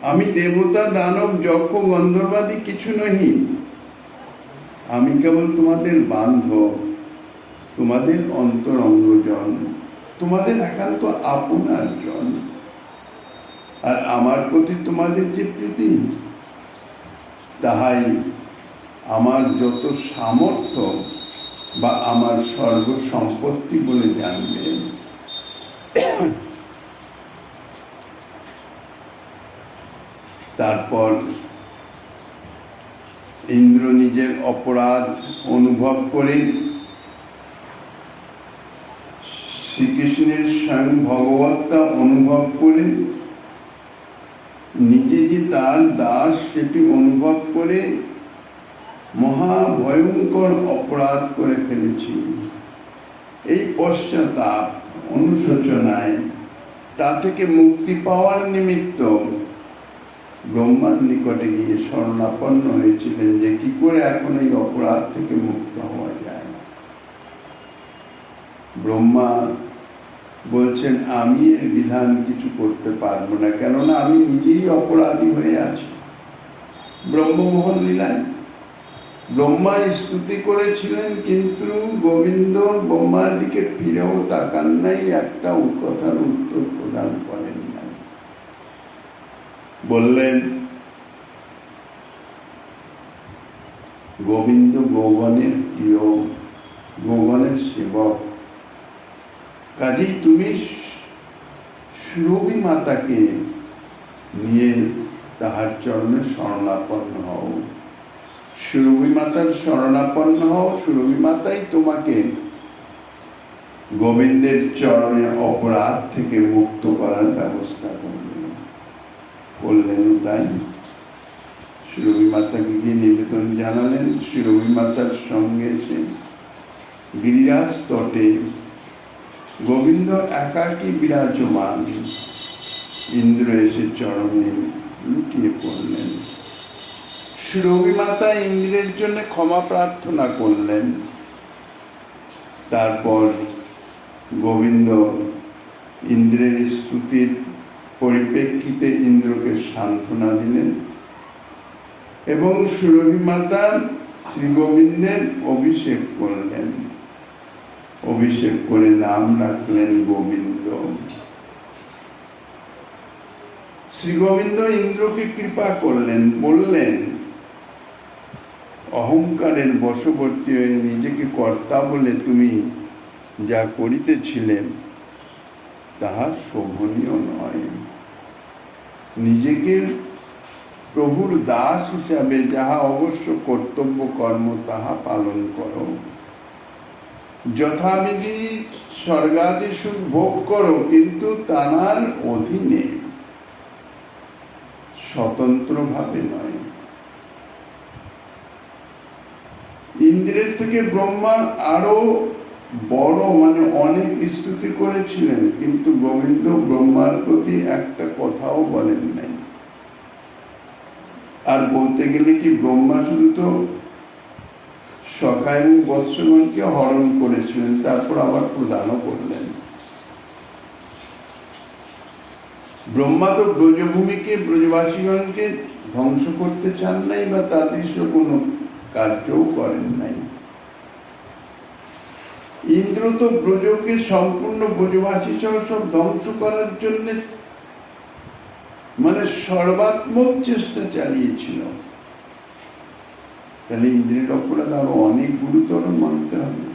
আমি দেবতা, দানব, যক্ষ, গন্ধর্বাদি কিছু নহি। আমি কেবল তোমাদের বান্ধব, তোমাদের অন্তরঙ্গজন, তোমাদের একান্ত আপনার জন। আর আমার প্রতি তোমাদের যে প্রীতি, তাহাই আমার যত সামর্থ্য বা আমার সর্বসম্পত্তি বলে জানবে। তারপর ইন্দ্র নিজের অপরাধ অনুভব করে শ্রীকৃষ্ণের স্বয়ং ভগবত্তা অনুভব করে নিজে যে তার দাস সেটি অনুভব করে মহাভয়ঙ্কর অপরাধ করে ফেলেছি। এই পশ্চাতাপ অনুশোচনায় তা থেকে মুক্তি পাওয়ার নিমিত্ত ব্রহ্মার নিকটে গিয়ে শরণাপন্ন হয়েছিলেন যে কি করে এখন এই অপরাধ থেকে মুক্ত হওয়া যায়। ব্রহ্মা বলছেন আমি এর বিধান কিছু করতে পারবো না, কেননা আমি নিজেই অপরাধী হয়ে আছি। ব্রহ্মমোহন লীলায় ব্রহ্মা স্তুতি করেছিলেন, কিন্তু গোবিন্দ ব্রহ্মার দিকে ফিরেও তাকান নাই, একটা কথার উত্তর প্রদান করেন নাই। বললেন গোবিন্দ গৌগণের প্রিয়, গৌগণের সেবক, কাজেই তুমি সুরভি মাতাকে নিয়ে তাহার চরণে শরণাপন্ন হও। সুরভি মাতার শরণাপন্ন হও, সুরভি মাতাই তোমাকে গোবিন্দের চরণে অপরাধ থেকে মুক্ত করার ব্যবস্থা করলেন। তাই সুরভি মাতাকে গিয়ে নিবেদন জানালেন। সুরভি মাতার সঙ্গে এসে গিরিরাজ তটে গোবিন্দ একাকী বিরাজমান, ইন্দ্র এসে চরণে লুটিয়ে পড়লেন। সুরভি মাতা ইন্দ্রের জন্য ক্ষমা প্রার্থনা করলেন। তারপর গোবিন্দ ইন্দ্রের স্তুতির পরিপ্রেক্ষিতে ইন্দ্রকে সান্ত্বনা দিলেন এবং সুরভি মাতা শ্রী গোবিন্দের অভিষেক করলেন। অভিষেক করে নাম রাখলেন গোবিন্দ। শ্রী গোবিন্দ ইন্দ্রকে কৃপা করলেন, বললেন অহংকারের বশবর্তী হয়ে নিজেকে কর্তা বলে তুমি যা করিতেছিলে তাহা শোভনীয় নয়। নিজেকে প্রভুর দাস হিসাবে যাহা অবশ্য কর্তব্য কর্ম তাহা পালন করো, যথাবিধি স্বর্গাদি সুখ ভোগ করো, কিন্তু তার অধীনে, স্বতন্ত্রভাবে নয়। ইন্দ্রের থেকে ব্রহ্মা আরো বড় অনেক স্তুতি করেছিলেন, কিন্তু গোবিন্দ ব্রহ্মার প্রতি একটা কথাও বলেন নাই। আর বলতে গেলে কি, ব্রহ্মা শুধু তো সখা এবং বৎসগণকে হরণ করেছিলেন, তারপর আবার প্রদানও করলেন। ব্রহ্মা তো ব্রজভূমিকে, ব্রজবাসীগণকে ধ্বংস করতে চান নাই বা তাদের কোনো কার্যও করেন নাই। ইন্দ্র তো ব্রজকে সম্পূর্ণ ব্রজবাসী সহ সব ধ্বংস করার জন্য সর্বাত্মক চেষ্টা চালিয়েছিল। তাহলে ইন্দ্রের অপরাধ আরো অনেক গুরুতর মানতে হবে।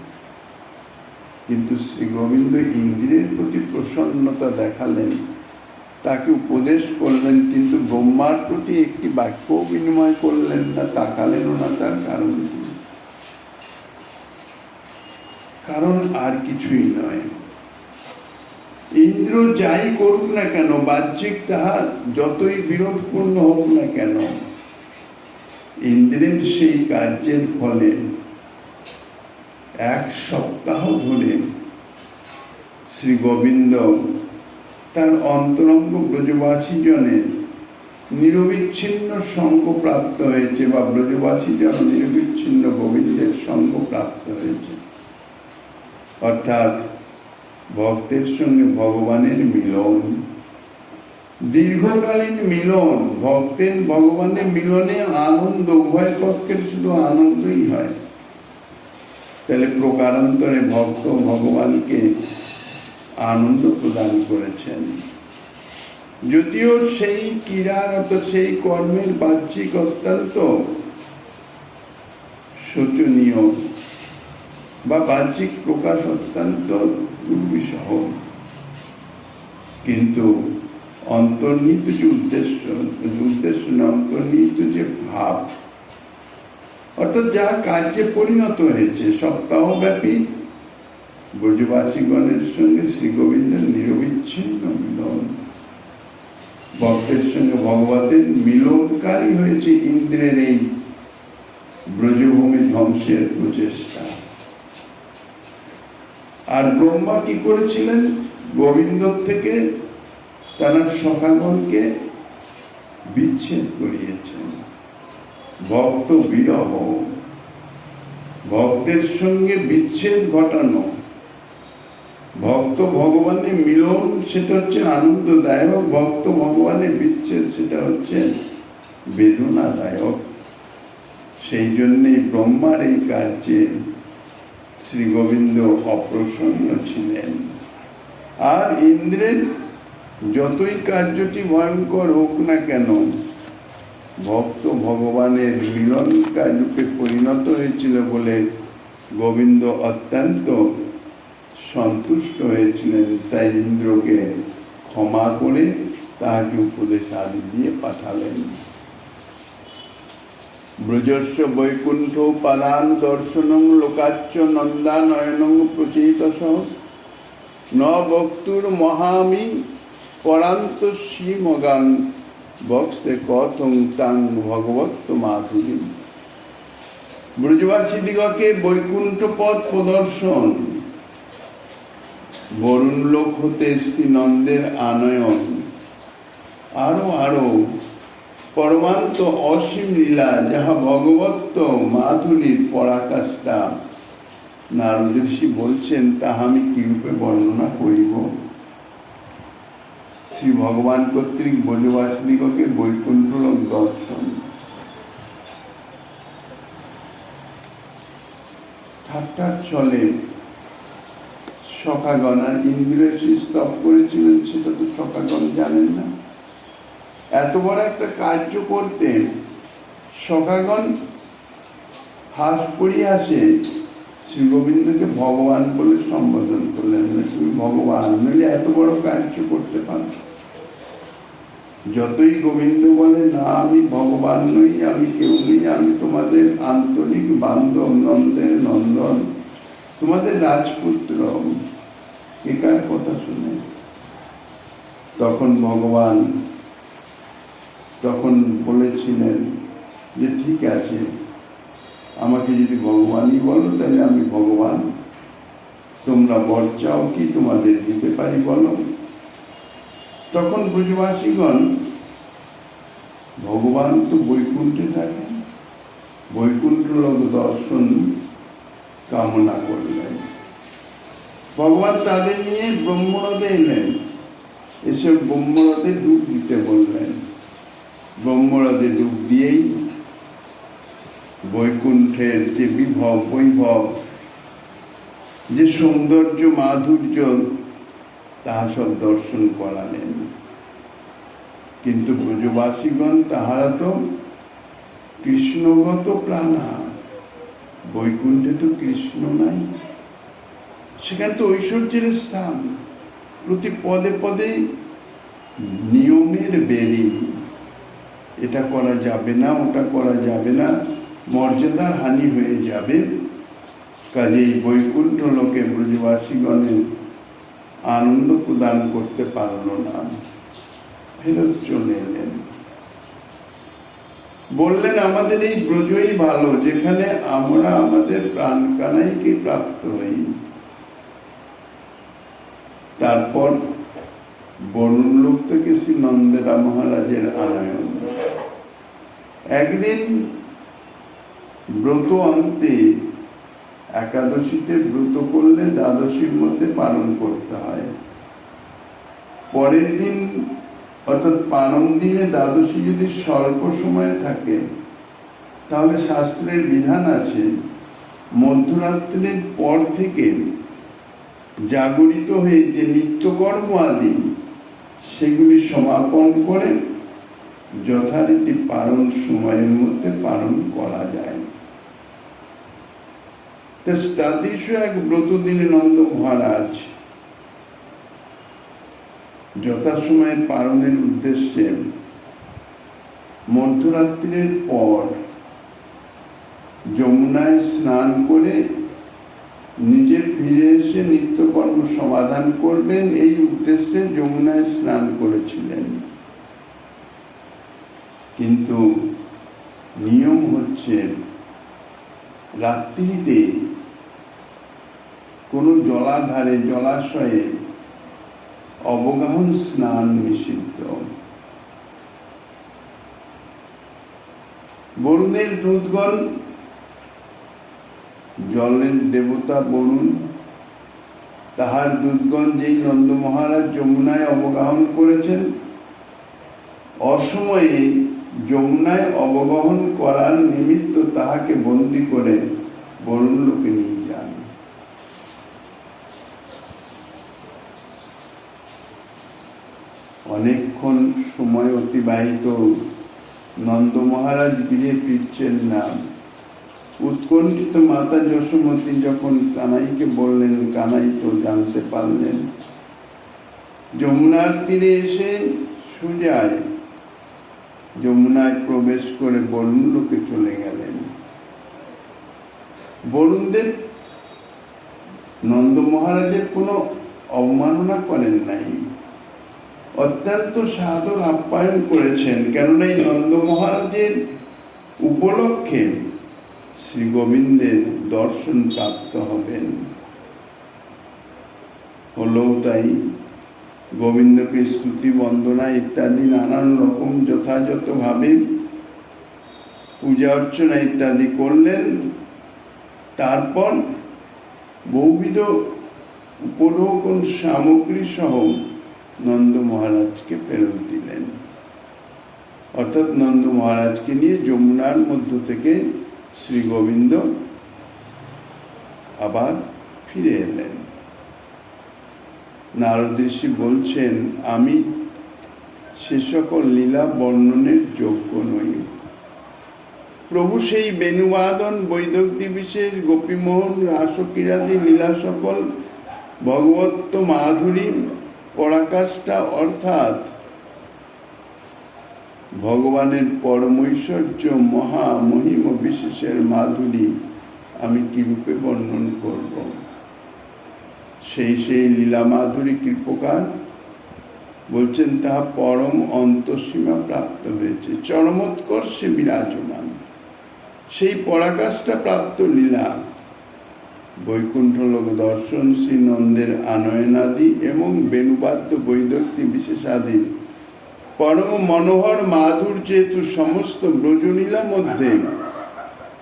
কিন্তু শ্রী গোবিন্দ ইন্দ্রের প্রতি প্রসন্নতা দেখালেন, তাকে উপদেশ করলেন, কিন্তু ব্রহ্মার প্রতি একটি বাক্য বিনিময় করলেন না, তাকালেনও না। তার কারণ আর কিছুই নয়। ইন্দ্র যাই করুক না কেন, বাহ্যিক তাহা যতই বিরোধপূর্ণ হোক না কেন, ইন্দ্রের সেই কার্যের ফলে 1 সপ্তাহ ধরে শ্রী গোবিন্দ তার অন্তরঙ্গ ব্রজবাসী জনের নিরবিচ্ছিন্ন সঙ্গ প্রাপ্ত হয়েছে, বা ব্রজবাসী জন নিরবিচ্ছিন্ন গোবিন্দের সঙ্গ প্রাপ্ত হয়েছে। অর্থাৎ ভক্তের সঙ্গে ভগবানের মিলন, দীর্ঘকালীন মিলন। ভক্তের ভগবানের মিলনে আনন্দ, উভয় পক্ষের শুধু আনন্দই হয়। তাহলে প্রকারান্তরে ভক্ত ভগবানকে আনন্দ প্রদান করেছেন। যদিও সেই ক্রীড়ার অর্থাৎ সেই কর্মের বাহ্যিক অত্যন্ত শোচনীয়, বা বাহ্যিক প্রকাশ অত্যন্ত দুর্বিষহ, কিন্তু অন্তর্নিহিত যে উদ্দেশ্য না, অন্তর্নিহিত যে ভাব, অর্থাৎ যা কার্যে পরিণত হয়েছে, সপ্তাহব্যাপী ব্রজবাসীগণের সঙ্গে শ্রী গোবিন্দের নিরবিচ্ছিন্ন মিলন, ভক্তের সঙ্গে ভগবতের মিলনকারী হয়েছে ইন্দ্রের এই ব্রজভূমি ধ্বংসের প্রচেষ্টা। আর ব্রহ্মা কি করেছিলেন? গোবিন্দ থেকে তারা সখাগণকে বিচ্ছেদ করিয়েছেন। ভক্ত বিরহ, ভক্তের সঙ্গে বিচ্ছেদ ঘটানো, ভক্ত ভগবানের মিলন সেটা হচ্ছে আনন্দদায়ক, ভক্ত ভগবানের বিচ্ছেদ সেটা হচ্ছে বেদনাদায়ক। সেই জন্যই ব্রহ্মার এই কার্যে শ্রী গোবিন্দ অপ্রসন্ন ছিলেন। আর ইন্দ্রের যতই কার্যটি ভয়ঙ্কর হোক না কেন, ভক্ত ভগবানের মিলন কার্যে পরিণত হয়েছিল বলে গোবিন্দ অত্যন্ত সন্তুষ্ট হয়েছিলেন। তাই ইন্দ্রকে ক্ষমা করে তাহাকে উপদেশ আদি দিয়ে পাঠালেন। ব্রজস্য বৈকুণ্ঠ পাদান দর্শনং লোকাচ্য নন্দানয়নং প্রচেতস ন বক্তুর মহামি পরান্ত শ্রীমগাং বক্সে কথং তাং ভগবত মাধুরী। ব্রজবাসী দিগকে বৈকুণ্ঠ পথ প্রদর্শন, বরুণ লোক হতে শ্রী নন্দের আনয়ন, আরো আরো পরমান্ত অসীম লীলা, যাহা ভগবত মাধুরীর পরাকাষ্ঠা। নারদ ঋষি বলছেন, তাহা আমি কি রূপে বর্ণনা করিব। শ্রী ভগবান কর্তৃক ব্রজবাসীদিগকে বৈকুণ্ঠ লোক দর্শন। ঠাট্টার ছলে সখাগণ আর ইন্দ্রের স্তব করেছিলেন, সেটা তো সখাগণ জানেন না। এত বড় একটা কার্য করতে সখাগণ হাস পরিহাসে শ্রী গোবিন্দকে ভগবান বলে সম্বোধন করলেন। তুমি ভগবান নইলে এত বড় কার্য করতে পারো? যতই গোবিন্দ বলে, না আমি ভগবান নই, আমি কেউ নই, আমি তোমাদের আন্তরিক বান্ধব, নন্দের নন্দন, তোমাদের রাজপুত্র, একার কথা শুনে তখন ভগবান বলেছিলেন যে ঠিক আছে, আমাকে যদি ভগবানই বলো তাহলে আমি ভগবান, তোমরা বর চাও কি তোমাদের দিতে পারি বলো। তখন ব্রজবাসীগণ, ভগবান তো বৈকুণ্ঠে থাকেন, বৈকুণ্ঠ লোক দর্শন কামনা করলেন। ভগবান তাদের নিয়ে ব্রহ্মরথে এলেন, এসে ব্রহ্মরথে ডুব দিতে বললেন। ব্রহ্মরথে ডুব দিয়েই বৈকুণ্ঠের যে বিভব বৈভব, যে সৌন্দর্য মাধুর্য, তাহা সব দর্শন করালেন। কিন্তু ব্রজবাসীগণ তাহারা তো কৃষ্ণগত প্রাণা, বৈকুণ্ঠে তো কৃষ্ণ নাই, সেখানে তো ঐশ্বর্যের স্থান। প্রতি পদে পদে নিয়মের বেরি, এটা করা যাবে না, ওটা করা যাবে না, মর্যাদার হানি হয়ে যাবে। কাজেই বৈকুণ্ঠ লোকে ব্রজবাসীগণের আনন্দ প্রদান করতে পারল না, ফেরত চলে এলেন। বললেন, আমাদের এই ব্রজই ভালো, যেখানে আমরা আমাদের প্রাণ কানাইকে প্রাপ্ত হই। তারপর বরুণ লোক থেকে শ্রী নন্দেরা মহারাজের আনয়ন। একদিন ব্রত অন্তে, একাদশীতে ব্রত করলে দ্বাদশীর মধ্যে পালন করতে হয়। পরের দিন অর্থাৎ পালন দিনে দ্বাদশী যদি স্বল্প সময় থাকে, তাহলে শাস্ত্রের বিধান আছে মধ্যরাত্রের পর থেকে জাগরিত হয়ে যে নিত্যকর্ম আদি সেগুলি সমাপন করে যথারীতি পালন সময়ের মধ্যে পালন করা যায়। তো তাদৃশ এক ব্রত দিনে নন্দ মহারাজ যথাসময়ে পালনের উদ্দেশ্যে মধ্যরাত্রির পর যমুনায় স্নান করে নিজের ফিরে এসে নিত্যকর্ম সমাধান করবেন এই উদ্দেশ্যে যমুনায় স্নান করেছিলেন। কিন্তু নিয়ম হচ্ছে রাত্রিতে কোনো জলাধারে জলাশয়ে অবগাহন স্নান নিষিদ্ধ। বরুণের দূতগণ, জলের দেবতা বরুণ, তাহার দূতগণ যেই নন্দ মহারাজ যমুনায় অবগাহন করেছেন, অসময়ে যমুনায় অবগাহন করার নিমিত্ত তাহাকে বন্দী করে বরুণ লোকে নিয়ে যান। অনেকক্ষণ সময় অতিবাহিত, নন্দ মহারাজ গিয়ে ফিরছেন না। উৎকণ্ঠিত মাতা যশোমতী যখন কানাইকে বললেন, কানাই তো জানতে পারলেন। যমুনার তীরে এসে সুজায় যমুনায় প্রবেশ করে বরুণ লোকে চলে গেলেন। বরুণদেব নন্দ মহারাজের কোনো অবমাননা করেন নাই, অত্যন্ত সাদর আপ্যায়ন করেছেন। কেননা এই নন্দ মহারাজের উপলক্ষে শ্রী গোবিন্দের দর্শন প্রাপ্ত হবেন। হলেও তাই গোবিন্দকে স্তুতি বন্দনা ইত্যাদি নানান রকম যথাযথভাবে পূজা অর্চনা ইত্যাদি করলেন। তারপর বহুবিধ উপঢৌকন সামগ্রী সহ নন্দ মহারাজকে ফেরত দিলেন। অর্থাৎ নন্দ মহারাজকে নিয়ে যমুনার মধ্য থেকে শ্রী গোবিন্দ আবার ফিরে এলেন। নারদ ঋষি বলছেন, আমি সে সকল লীলা বর্ণনের যোগ্য নই। প্রভু সেই বেণুবাদন, বৈদগ্ধি বিশেষ, গোপীমোহন, রাসক্রীড়াদি লীলা সকল ভগবত্ব মাধুরী পরাকাষ্ঠা অর্থাৎ ভগবানের পরমৈশ্বর্য মহামহিম বিশেষের মাধুরী আমি কিরূপে বর্ণন করব। সেই লীলা মাধুরী কৃপকার বলছেন, তাহা পরম অন্তঃসীমা প্রাপ্ত হয়েছে, চরমোৎকর্ষে বিরাজমান। সেই পরাকাষ্ঠা প্রাপ্ত লীলা বৈকুণ্ঠ লোক দর্শন, শ্রী নন্দের আনয়নাদি এবং বেণুবাদ্য বৈদগ্ধি বিশেষাদি পরম মনোহর মাধুর যেহেতু সমস্ত ব্রজলীলা মধ্যে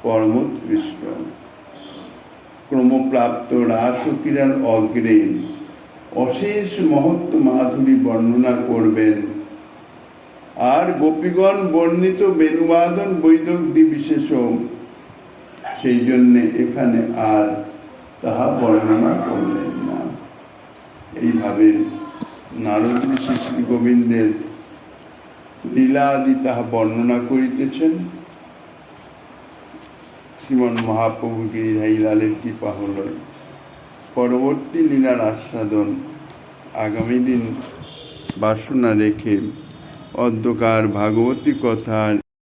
পরমোৎকৃষ্ট, ক্রমপ্রাপ্ত রাসক্রীড়ার অগ্রে অশেষ মহত্ব মাধুরী বর্ণনা করবেন। আর গোপীগণ বর্ণিত বেণুবাদন বৈদগ্ধি বিশেষ, সেই জন্যে এখানে আর তাহা বর্ণনা করলেন না। এইভাবে নারদ ঋষি শ্রী গোবিন্দের লীলা আদি তাহা বর্ণনা করিতেছেন। শ্রীমন মহাপ্রভু গিরিধারী লালের কৃপা হল পরবর্তী লীলার আস্বাদন আগামী দিন বাসনা রেখে অদ্যকার ভাগবতী কথা